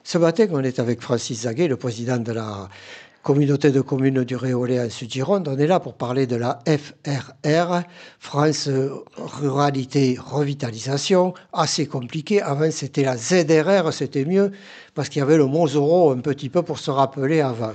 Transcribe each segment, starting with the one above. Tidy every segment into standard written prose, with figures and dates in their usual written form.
Ce matin, on est avec Francis Zaguet, le président de la communauté de communes du Réolais en Sud-Gironde. On est là pour parler de la FRR, France Ruralité Revitalisation. Assez compliqué. Avant, c'était la ZRR, c'était mieux, parce qu'il y avait le Mosoro un petit peu pour se rappeler avant.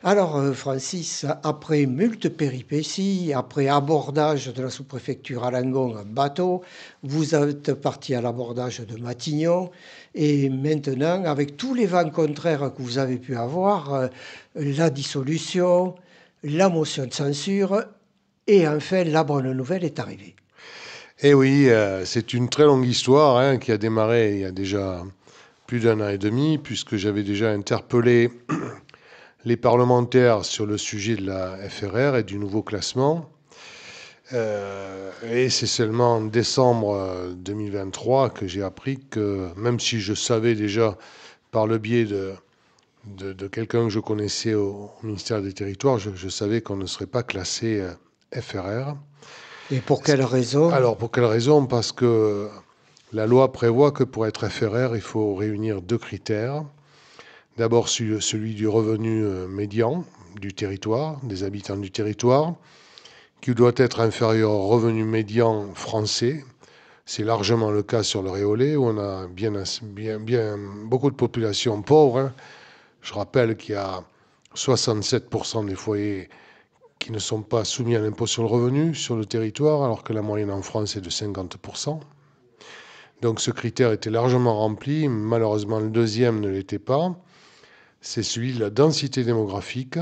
Alors, Francis, après multes péripéties, après abordage de la sous-préfecture à Langon en bateau, vous êtes parti à l'abordage de Matignon, et maintenant, avec tous les vents contraires que vous avez pu avoir, la dissolution, la motion de censure, et enfin, la bonne nouvelle est arrivée. Eh oui, c'est une très longue histoire hein, qui a démarré il y a déjà plus d'un an et demi, puisque j'avais déjà interpellé les parlementaires sur le sujet de la FRR et du nouveau classement. Et c'est seulement en décembre 2023 que j'ai appris que, même si je savais déjà par le biais de quelqu'un que je connaissais au ministère des Territoires, je savais qu'on ne serait pas classé FRR. Et pour quelle raison? Alors, pour quelle raison? Parce que la loi prévoit que pour être FRR, il faut réunir deux critères. D'abord, celui du revenu médian du territoire, des habitants du territoire, qui doit être inférieur au revenu médian français. C'est largement le cas sur le Réolais, où on a bien beaucoup de populations pauvres. Hein. Je rappelle qu'il y a 67% des foyers qui ne sont pas soumis à l'impôt sur le revenu sur le territoire, alors que la moyenne en France est de 50%. Donc ce critère était largement rempli. Malheureusement, le deuxième ne l'était pas. C'est celui de la densité démographique,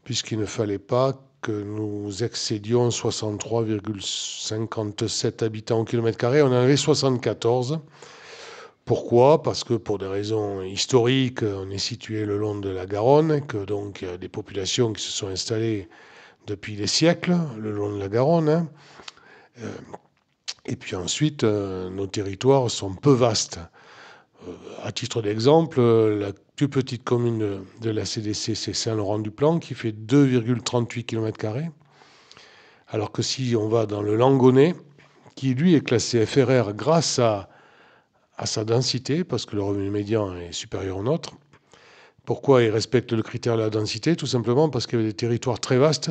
puisqu'il ne fallait pas que nous excédions 63,57 habitants au kilomètre carré. On en avait 74. Pourquoi? Parce que pour des raisons historiques, on est situé le long de la Garonne, que donc il y a des populations qui se sont installées depuis des siècles le long de la Garonne. Hein. Et puis ensuite, nos territoires sont peu vastes. À titre d'exemple, la plus petite commune de la CDC, c'est Saint-Laurent-du-Plan, qui fait 2,38 km². Alors que si on va dans le Langonnet, qui lui est classé FRR grâce à sa densité, parce que le revenu médian est supérieur au nôtre. Pourquoi il respecte le critère de la densité? Tout simplement parce qu'il y a des territoires très vastes,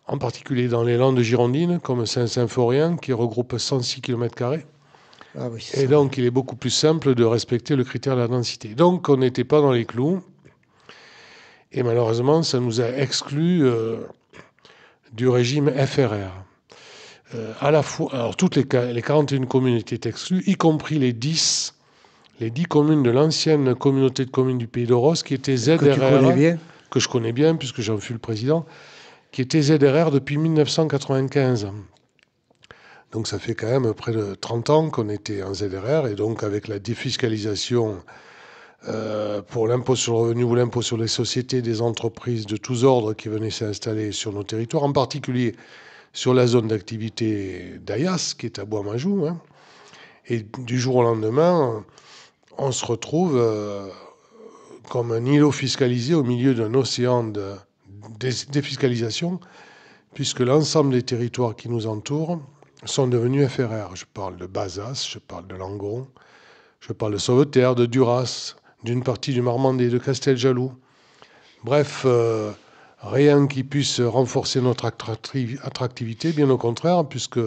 en particulier dans les Landes girondines, comme Saint-Symphorien, qui regroupe 106 km². Ah oui, Et donc, il est beaucoup plus simple de respecter le critère de la densité. Donc, on n'était pas dans les clous. Et malheureusement, ça nous a exclus du régime FRR. À la fois, alors, toutes les 41 communes étaient exclues, y compris les 10 communes de l'ancienne communauté de communes du Pays d'Oros, qui étaient ZRR, que tu connais bien. que je connais bien, puisque j'en fus le président, qui étaient ZRR depuis 1995. Donc ça fait quand même près de 30 ans qu'on était en ZRR, et donc avec la défiscalisation pour l'impôt sur le revenu ou l'impôt sur les sociétés des entreprises de tous ordres qui venaient s'installer sur nos territoires, en particulier sur la zone d'activité d'Ayas, qui est à Bois-Majou. Hein. Et du jour au lendemain, on se retrouve comme un îlot fiscalisé au milieu d'un océan de défiscalisation, puisque l'ensemble des territoires qui nous entourent sont devenus FRR. Je parle de Bazas, je parle de Langon, je parle de Sauveterre, de Duras, d'une partie du Marmandais, de Casteljaloux. Bref, rien qui puisse renforcer notre attractivité, bien au contraire, puisque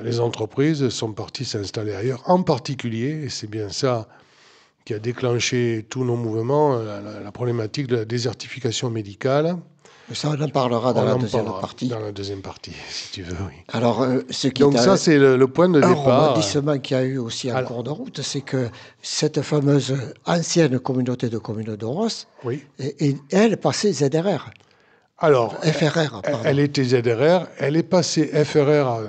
les entreprises sont parties s'installer ailleurs, en particulier, et c'est bien ça qui a déclenché tous nos mouvements, la problématique de la désertification médicale. Ça, on en parlera dans la deuxième partie. Dans la deuxième partie, si tu veux, oui. Alors, ce qui Donc ça, c'est le point de départ. Un rebondissement qu'il y a eu aussi en cours de route, c'est que cette fameuse ancienne communauté de communes d'Oros, oui. Elle passait ZRR. Alors, FRR, pardon. Elle était ZRR, elle est passée FRR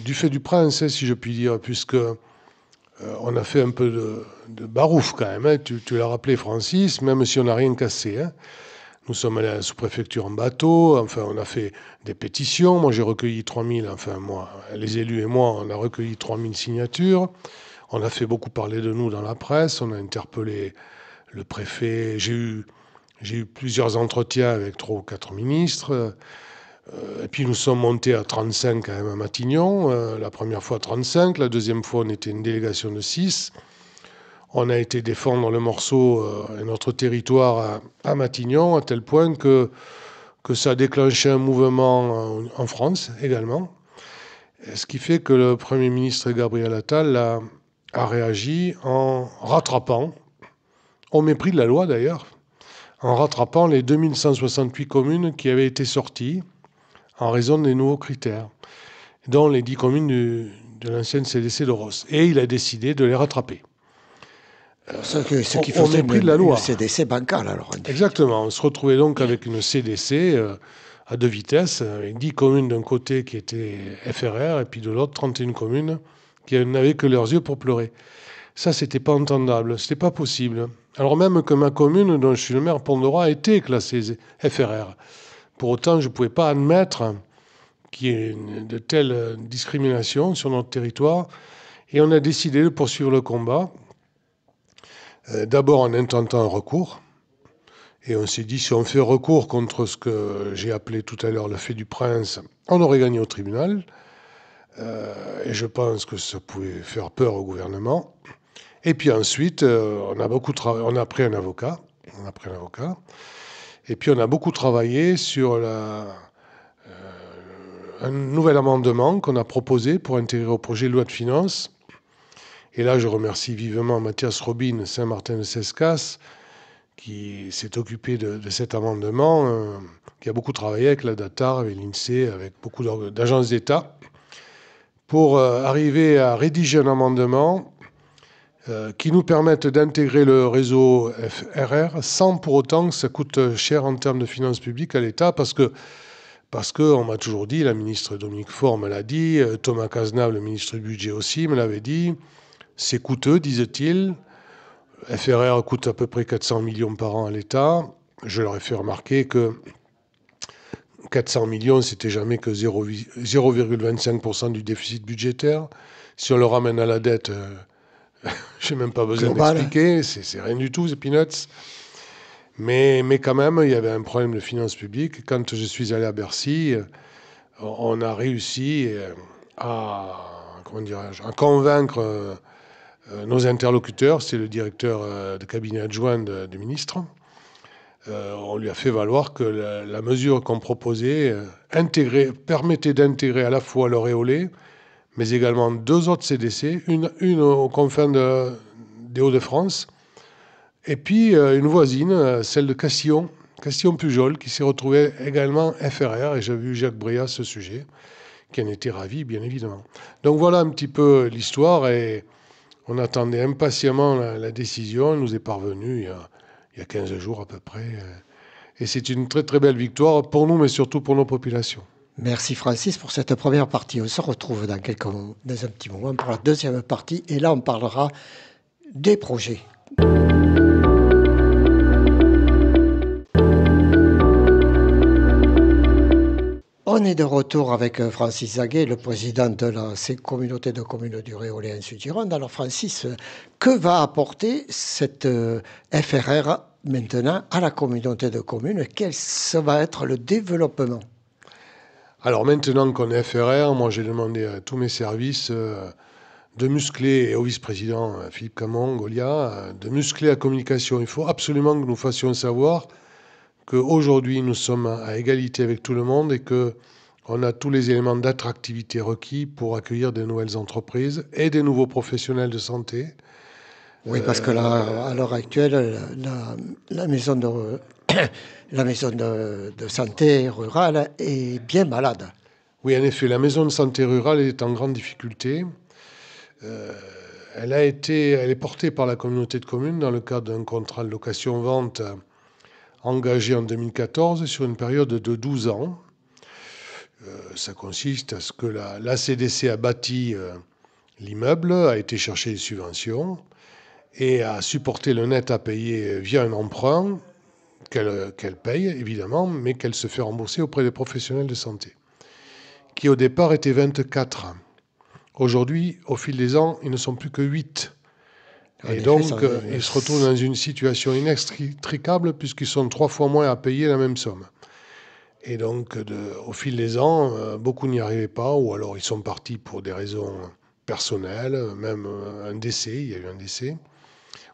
du fait du prince, si je puis dire, puisque on a fait un peu de barouf quand même. Hein. Tu l'as rappelé, Francis, même si on n'a rien cassé. Hein. Nous sommes allés à la sous-préfecture en bateau, enfin on a fait des pétitions, moi j'ai recueilli 3000, enfin moi, les élus et moi, on a recueilli 3000 signatures, on a fait beaucoup parler de nous dans la presse, on a interpellé le préfet, j'ai eu plusieurs entretiens avec 3 ou 4 ministres, et puis nous sommes montés à 35 quand même à Matignon, la première fois 35, la deuxième fois on était une délégation de 6. On a été défendre le morceau et notre territoire à Matignon, à tel point que ça a déclenché un mouvement en France également. Ce qui fait que le Premier ministre Gabriel Attal a réagi en rattrapant, au mépris de la loi d'ailleurs, en rattrapant les 2168 communes qui avaient été sorties en raison des nouveaux critères, dont les 10 communes de l'ancienne CDC de Ross. Et il a décidé de les rattraper. Ce qui faisait une CDC bancale, alors. Exactement. On se retrouvait donc avec une CDC à 2 vitesses, avec 10 communes d'un côté qui étaient FRR, et puis de l'autre, 31 communes qui n'avaient que leurs yeux pour pleurer. Ça, c'était pas entendable, c'était pas possible. Alors même que ma commune, dont je suis le maire, Pont-de-Roi, était classée FRR. Pour autant, je ne pouvais pas admettre qu'il y ait de telles discriminations sur notre territoire. Et on a décidé de poursuivre le combat. D'abord en intentant un recours. Et on s'est dit, si on fait recours contre ce que j'ai appelé tout à l'heure le fait du prince, on aurait gagné au tribunal. Et je pense que ça pouvait faire peur au gouvernement. Et puis ensuite, on a pris un avocat. Et puis on a beaucoup travaillé sur un nouvel amendement qu'on a proposé pour intégrer au projet de loi de finances. Et là, je remercie vivement Mathias Robin, Saint-Martin-de-Sescas, qui s'est occupé de cet amendement, qui a beaucoup travaillé avec la DATAR, avec l'INSEE, avec beaucoup d'agences d'État, pour arriver à rédiger un amendement qui nous permette d'intégrer le réseau FRR sans pour autant que ça coûte cher en termes de finances publiques à l'État, parce que on m'a toujours dit, la ministre Dominique Faure me l'a dit, Thomas Cazenave, le ministre du Budget aussi, me l'avait dit, c'est coûteux, disait-il. FRR coûte à peu près 400 millions par an à l'État. Je leur ai fait remarquer que 400 millions, c'était jamais que 0,25% du déficit budgétaire. Si on le ramène à la dette, je n'ai même pas besoin d'expliquer, c'est rien du tout, c'est peanuts. Mais quand même, il y avait un problème de finances publiques. Quand je suis allé à Bercy, on a réussi à convaincre nos interlocuteurs, c'est le directeur de cabinet adjoint du ministre. On lui a fait valoir que la mesure qu'on proposait permettait d'intégrer à la fois l'Auréolais, mais également 2 autres CDC, une aux confins des Hauts-de-France, et puis une voisine, celle de Castillon-Pujol, qui s'est retrouvée également FRR, et j'ai vu Jacques Bréa à ce sujet, qui en était ravi, bien évidemment. Donc voilà un petit peu l'histoire, et on attendait impatiemment la décision. Elle nous est parvenue il y a 15 jours à peu près. Et c'est une très très belle victoire pour nous, mais surtout pour nos populations. Merci Francis pour cette première partie. On se retrouve dans un petit moment pour la deuxième partie. Et là, on parlera des projets. On est de retour avec Francis Zaguet, le président de la communauté de communes du Réolais en Sud-Gironde. Alors Francis, que va apporter cette FRR maintenant à la communauté de communes? Quel va être le développement? Alors maintenant qu'on est FRR, moi j'ai demandé à tous mes services de muscler, et au vice-président Philippe Camon, Goliath, de muscler la communication. Il faut absolument que nous fassions savoir qu'aujourd'hui nous sommes à égalité avec tout le monde et qu'on a tous les éléments d'attractivité requis pour accueillir de nouvelles entreprises et des nouveaux professionnels de santé. Oui, parce que là, à l'heure actuelle, la maison de santé rurale est bien malade. Oui, en effet, la maison de santé rurale est en grande difficulté. Elle est portée par la communauté de communes dans le cadre d'un contrat de location-vente engagé en 2014 sur une période de 12 ans. Ça consiste à ce que la CDC a bâti l'immeuble, a été chercher des subventions et a supporté le net à payer via un emprunt qu'elle paye, évidemment, mais qu'elle se fait rembourser auprès des professionnels de santé, qui au départ étaient 24. Aujourd'hui, au fil des ans, ils ne sont plus que 8. Et donc, ils se retrouvent dans une situation inextricable puisqu'ils sont 3 fois moins à payer la même somme. Et donc, au fil des ans, beaucoup n'y arrivaient pas, ou alors ils sont partis pour des raisons personnelles, même un décès, il y a eu un décès,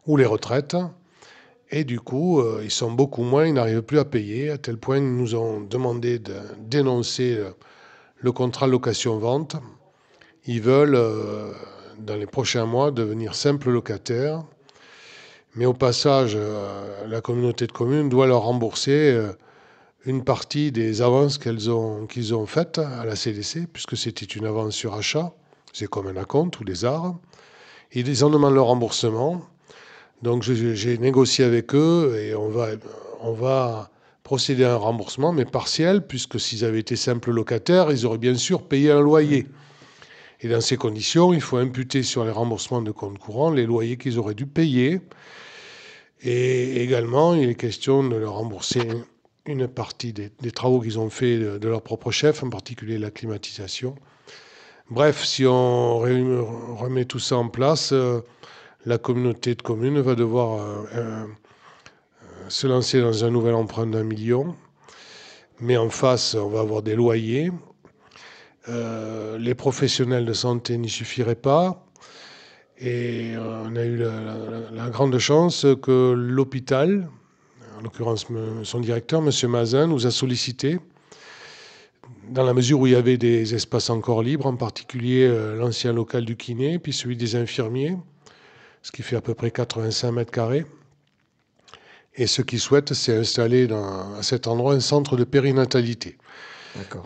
ou les retraites. Et du coup, ils sont beaucoup moins, ils n'arrivent plus à payer, à tel point qu'ils nous ont demandé de dénoncer le contrat location-vente. Ils veulent, dans les prochains mois, devenir simples locataires. Mais au passage, la communauté de communes doit leur rembourser une partie des avances qu'ils ont faites à la CDC, puisque c'était une avance sur achat. C'est comme un acompte ou des arts. Ils en demandent le remboursement. Donc j'ai négocié avec eux et on va procéder à un remboursement, mais partiel, puisque s'ils avaient été simples locataires, ils auraient bien sûr payé un loyer. Et dans ces conditions, il faut imputer sur les remboursements de compte courant les loyers qu'ils auraient dû payer. Et également, il est question de leur rembourser une partie des travaux qu'ils ont fait de leur propre chef, en particulier la climatisation. Bref, si on remet tout ça en place, la communauté de communes va devoir se lancer dans un nouvel emprunt d'1 million. Mais en face, on va avoir des loyers. Les professionnels de santé n'y suffiraient pas. Et on a eu la grande chance que l'hôpital, en l'occurrence son directeur, M. Mazin, nous a sollicité dans la mesure où il y avait des espaces encore libres, en particulier l'ancien local du kiné, puis celui des infirmiers, ce qui fait à peu près 85 mètres carrés. Et ce qu'ils souhaitent, c'est installer à cet endroit un centre de périnatalité,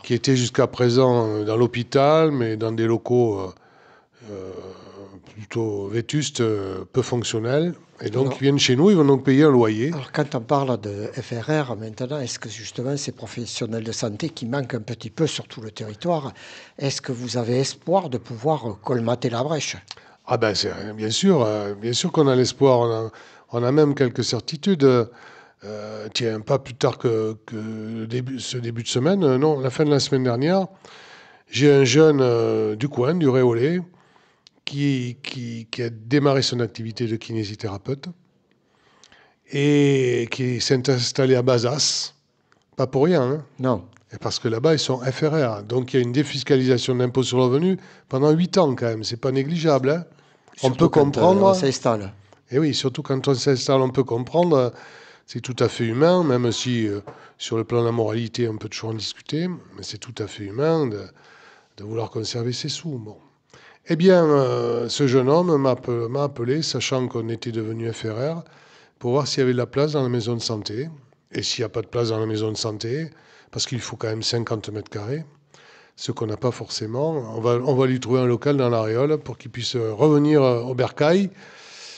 qui était jusqu'à présent dans l'hôpital, mais dans des locaux plutôt vétustes, peu fonctionnels. Et donc, ils viennent chez nous, ils vont donc payer un loyer. Alors, quand on parle de FRR maintenant, est-ce que justement ces professionnels de santé qui manquent un petit peu sur tout le territoire, est-ce que vous avez espoir de pouvoir colmater la brèche? Ah ben, bien sûr qu'on a l'espoir. On a même quelques certitudes. Tiens, pas plus tard que ce début de semaine, non, la fin de la semaine dernière, j'ai un jeune du coin, du Réolais, qui a démarré son activité de kinésithérapeute et qui s'est installé à Bazas. Pas pour rien, hein. Non. Et parce que là-bas, ils sont FRR. Donc, il y a une défiscalisation d'impôt sur le revenu pendant 8 ans, quand même. C'est pas négligeable, hein. On peut comprendre. Quand on s'installe. Et oui, surtout quand on s'installe, on peut comprendre. C'est tout à fait humain, même si, sur le plan de la moralité, on peut toujours en discuter. Mais c'est tout à fait humain de vouloir conserver ses sous. Bon. Eh bien, ce jeune homme m'a appelé, sachant qu'on était devenu FRR, pour voir s'il y avait de la place dans la maison de santé. Et s'il n'y a pas de place dans la maison de santé, parce qu'il faut quand même 50 mètres carrés, ce qu'on n'a pas forcément, on va lui trouver un local dans l'Aréole pour qu'il puisse revenir au Bercail.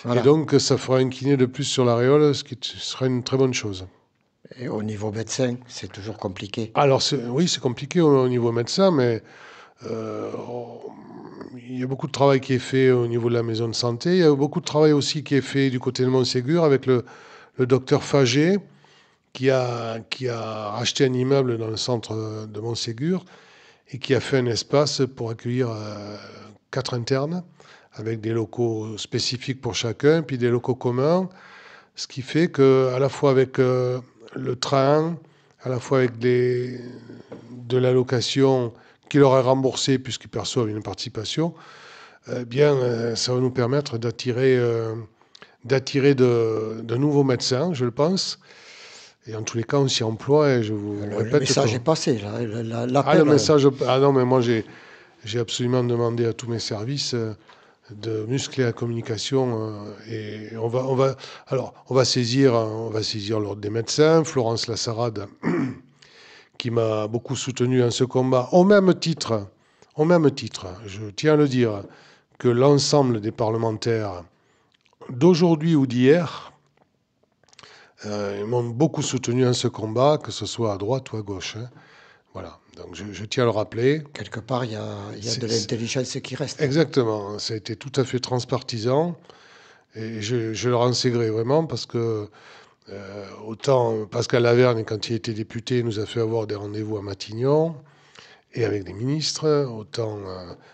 Voilà. Et donc, ça fera un kiné de plus sur l'Aréole, ce qui sera une très bonne chose. Et au niveau médecin, c'est toujours compliqué. Alors, oui, c'est compliqué au niveau médecin, mais il y a beaucoup de travail qui est fait au niveau de la maison de santé. Il y a beaucoup de travail aussi qui est fait du côté de Montségur avec le docteur Faget, qui a acheté un immeuble dans le centre de Montségur et qui a fait un espace pour accueillir 4 internes avec des locaux spécifiques pour chacun, puis des locaux communs, ce qui fait qu'à la fois avec le train, à la fois avec de la location qui leur est remboursée puisqu'ils perçoivent une participation, ça va nous permettre d'attirer de nouveaux médecins, je le pense. Et en tous les cas, on s'y emploie et je vous répète... Le message est passé, là. Le message... Ah non, mais moi, j'ai absolument demandé à tous mes services de muscler la communication et on va saisir l'ordre des médecins, Florence Lassarade, qui m'a beaucoup soutenu dans ce combat, au même titre, je tiens à le dire, que l'ensemble des parlementaires d'aujourd'hui ou d'hier, ils m'ont beaucoup soutenu dans ce combat, que ce soit à droite ou à gauche. Hein. Voilà, donc je tiens à le rappeler. Quelque part, il y a de l'intelligence qui reste. Exactement, ça a été tout à fait transpartisan. Et je le rends gré vraiment parce que autant Pascal Lavergne, quand il était député, nous a fait avoir des rendez-vous à Matignon et avec des ministres, autant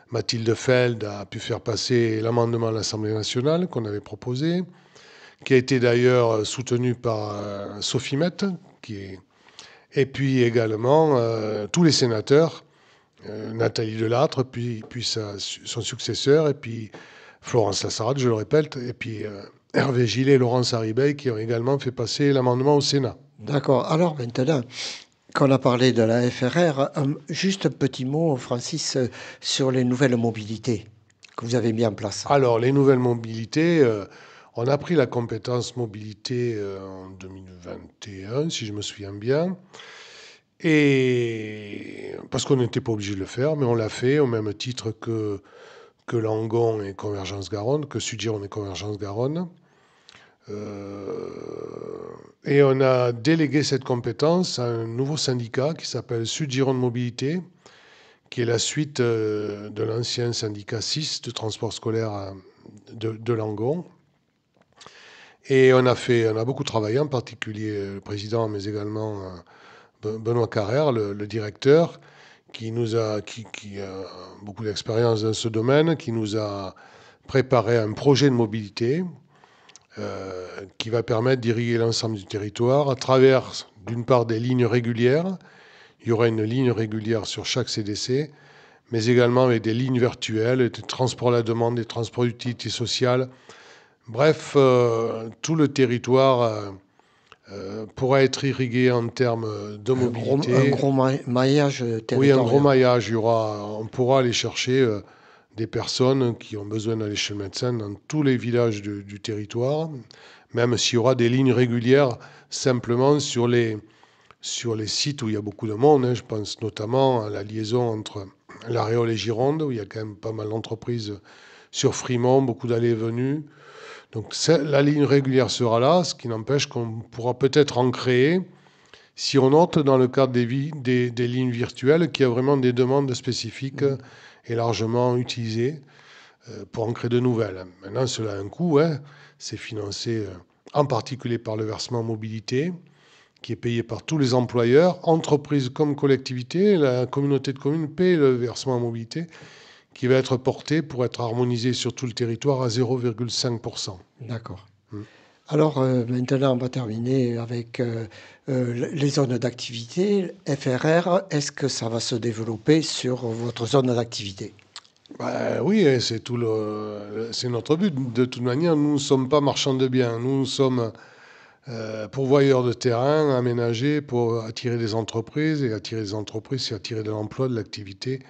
Mathilde Feld a pu faire passer l'amendement à l'Assemblée nationale qu'on avait proposé, qui a été d'ailleurs soutenu par Sophie Mette, et puis également tous les sénateurs, Nathalie Delattre, puis son successeur, et puis Florence Lassarade, je le répète, et puis Hervé Gillet et Laurence Haribey qui ont également fait passer l'amendement au Sénat. D'accord. Alors maintenant qu'on a parlé de la FRR, juste un petit mot, Francis, sur les nouvelles mobilités que vous avez mis en place. Alors, les nouvelles mobilités, on a pris la compétence mobilité en 2021, si je me souviens bien. Et parce qu'on n'était pas obligé de le faire, mais on l'a fait au même titre que Langon et Convergence Garonne, que Sud-Gironde et Convergence Garonne. Et on a délégué cette compétence à un nouveau syndicat qui s'appelle Sud-Gironde Mobilité, qui est la suite de l'ancien syndicat 6 de transport scolaire de Langon. Et on a beaucoup travaillé, en particulier le président, mais également Benoît Carrère, le directeur, qui a beaucoup d'expérience dans ce domaine, qui nous a préparé un projet de mobilité qui va permettre d'irriguer l'ensemble du territoire à travers, d'une part, des lignes régulières. Il y aura une ligne régulière sur chaque CDC, mais également avec des lignes virtuelles, des transports à la demande, des transports d'utilité sociale. Bref, tout le territoire pourra être irrigué en termes de mobilité. Un gros maillage territorial. Oui, un gros maillage. On pourra aller chercher des personnes qui ont besoin d'aller chez le médecin dans tous les villages du territoire, même s'il y aura des lignes régulières simplement sur les sites où il y a beaucoup de monde. Hein. Je pense notamment à la liaison entre La Réole et Gironde, où il y a quand même pas mal d'entreprises sur Frimont, beaucoup d'allées et venues. Donc la ligne régulière sera là, ce qui n'empêche qu'on pourra peut-être en créer si on note dans le cadre des lignes virtuelles qu'il y a vraiment des demandes spécifiques et largement utilisées pour en créer de nouvelles. Maintenant, cela a un coût. Hein. C'est financé en particulier par le versement mobilité, qui est payé par tous les employeurs, entreprises comme collectivités. La communauté de communes paie le versement mobilité, qui va être porté pour être harmonisé sur tout le territoire à 0,5%. D'accord. Alors maintenant, on va terminer avec les zones d'activité. FRR, est-ce que ça va se développer sur votre zone d'activité? Oui, c'est notre but. De toute manière, nous ne sommes pas marchands de biens. Nous sommes pourvoyeurs de terrain aménagés pour attirer des entreprises. Et attirer des entreprises, c'est attirer de l'emploi, de l'activité.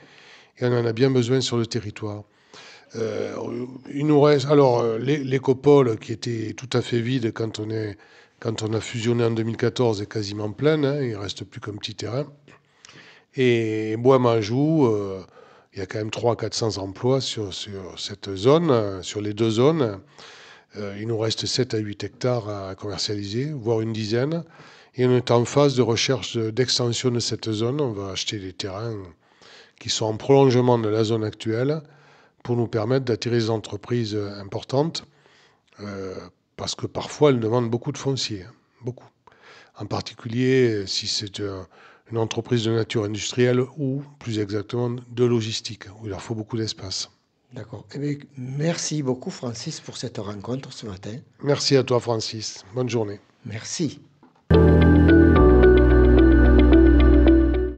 Et on en a bien besoin sur le territoire. Il nous reste alors l'écopole qui était tout à fait vide quand on a fusionné en 2014 est quasiment pleine. Hein, il reste plus qu'un petit terrain. Et Bois-Majou, il y a quand même 300-400 emplois sur cette zone, sur les deux zones. Il nous reste 7 à 8 hectares à commercialiser, voire une dizaine. Et on est en phase de recherche d'extension de cette zone. On va acheter des terrains qui sont en prolongement de la zone actuelle pour nous permettre d'attirer des entreprises importantes, parce que parfois elles demandent beaucoup de foncier, beaucoup. En particulier si c'est une entreprise de nature industrielle ou plus exactement de logistique, où il leur faut beaucoup d'espace. D'accord. Eh bien, merci beaucoup Francis pour cette rencontre ce matin. Merci à toi Francis, bonne journée. Merci.